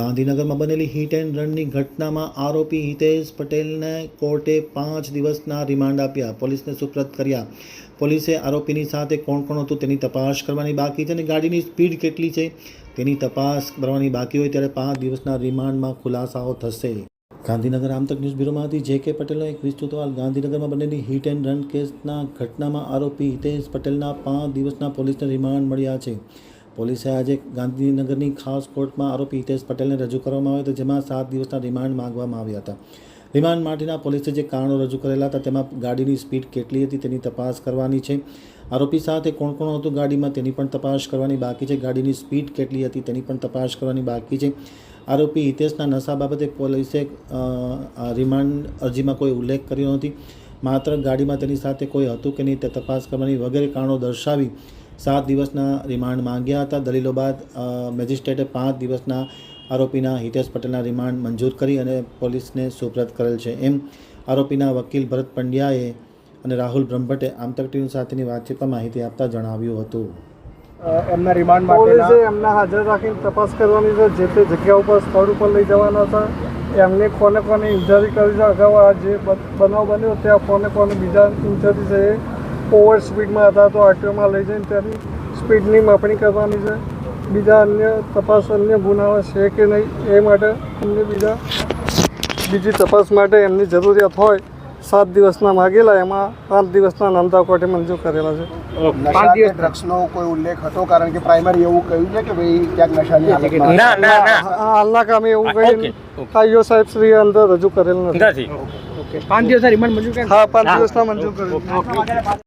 ગાંધીનગરમાં બનેલી hit and રનની ઘટનામાં આરોપી હિતેશ પટેલને કોર્ટે 5 દિવસના રિમાન્ડ આપ્યા, પોલીસને સુપ્રત કર્યા। પોલીસે આરોપીની સાથે કોણ કોણ હતું તેની તપાસ કરવાની બાકી છે અને ગાડીની સ્પીડ કેટલી છે તેની તપાસ કરવાની બાકી હોય ત્યારે 5 દિવસના રિમાન્ડમાં ખુલાસાઓ થશે। ગાંધીનગર આમતક ન્યૂઝ બ્યુરોમાંથી જે.કે. પટેલનો એક વિસ્તૃત અહેવાલ। ગાંધીનગરમાં બનેલી હિટ એન્ડ રન કેસના ઘટનામાં આરોપી હિતેશ પટેલના 5 દિવસના પોલીસને રિમાન્ડ મળ્યા છે। પોલીસે આજે ગાંધીનગરની ખાસ કોર્ટમાં આરોપી હિતેશ પટેલને રજૂ કરવામાં આવ્યો હતો, જેમાં 7 દિવસના રિમાન્ડ માંગવામાં આવ્યા હતા। રિમાન્ડ માટેના પોલીસે જે કારણો રજૂ કરેલા હતા તેમાં ગાડીની સ્પીડ કેટલી હતી તેની તપાસ કરવાની છે, આરોપી સાથે કોણ કોણ હતું ગાડીમાં તેની પણ તપાસ કરવાની બાકી છે, ગાડીની સ્પીડ કેટલી હતી તેની પણ તપાસ કરવાની બાકી છે। આરોપી હિતેશના નશા બાબતે પોલીસે રિમાન્ડ અરજીમાં કોઈ ઉલ્લેખ કર્યો નથી, માત્ર ગાડીમાં તેની સાથે કોઈ હતું કે નહીં તે તપાસ કરવાની વગેરે કારણો દર્શાવી 7 દિવસના રિમાન્ડ માંગ્યા હતા। દલીલો બાદ મેજિસ્ટ્રેટે 5 દિવસના આરોપીના હિતેશ પટેલના રિમાન્ડ મંજૂર કરી અને પોલીસને સુપ્રત કરેલ છે, એમ આરોપીના વકીલ ભરત પંડ્યાએ અને રાહુલ બ્રહ્મભટ્ટે આમતક ટીવી સાથેની વાતચીતમાં માહિતી આપતા જણાવ્યું હતું। એમના રિમાન્ડ માટે એમને હાજર રાખીને તપાસ કરવાની છે, જે તે જગ્યા ઉપર સ્થળ ઉપર લઈ જવાના હતા, એમને કોને કોને ઇન્જરી કરી છે, અગાઉ આ જે બનાવ બન્યો ત્યાં કોને કોને બીજા ઇન્જરી છે એ ઓવર સ્પીડમાં હતા તો આરટીઓમાં લઈ જઈને તેની સ્પીડની માપણી કરવાની છે, બીજા અન્ય તપાસ અન્ય ગુનાઓ છે કે નહીં એ માટે અમને બીજી તપાસ માટે એમની જરૂરિયાત હોય 7 દિવસના માગેલા, એમાં 5 દિવસના નામદા કોર્ટે મંજૂર કરેલા છે। 5 દિવસ ડ્રગ્સનો કોઈ ઉલ્લેખ હતો? કારણ કે પ્રાઇમરી એવું કહ્યું છે કે ભાઈ ક્યાંક નશાની હાલના કામે એવું કહી આઈઓ સાહેબ શ્રી અંદર રજૂ કરેલ નથી। 5 દિવસના રિમાન્ડ મંજૂર? હા, 5 દિવસના મંજૂર કરેલ।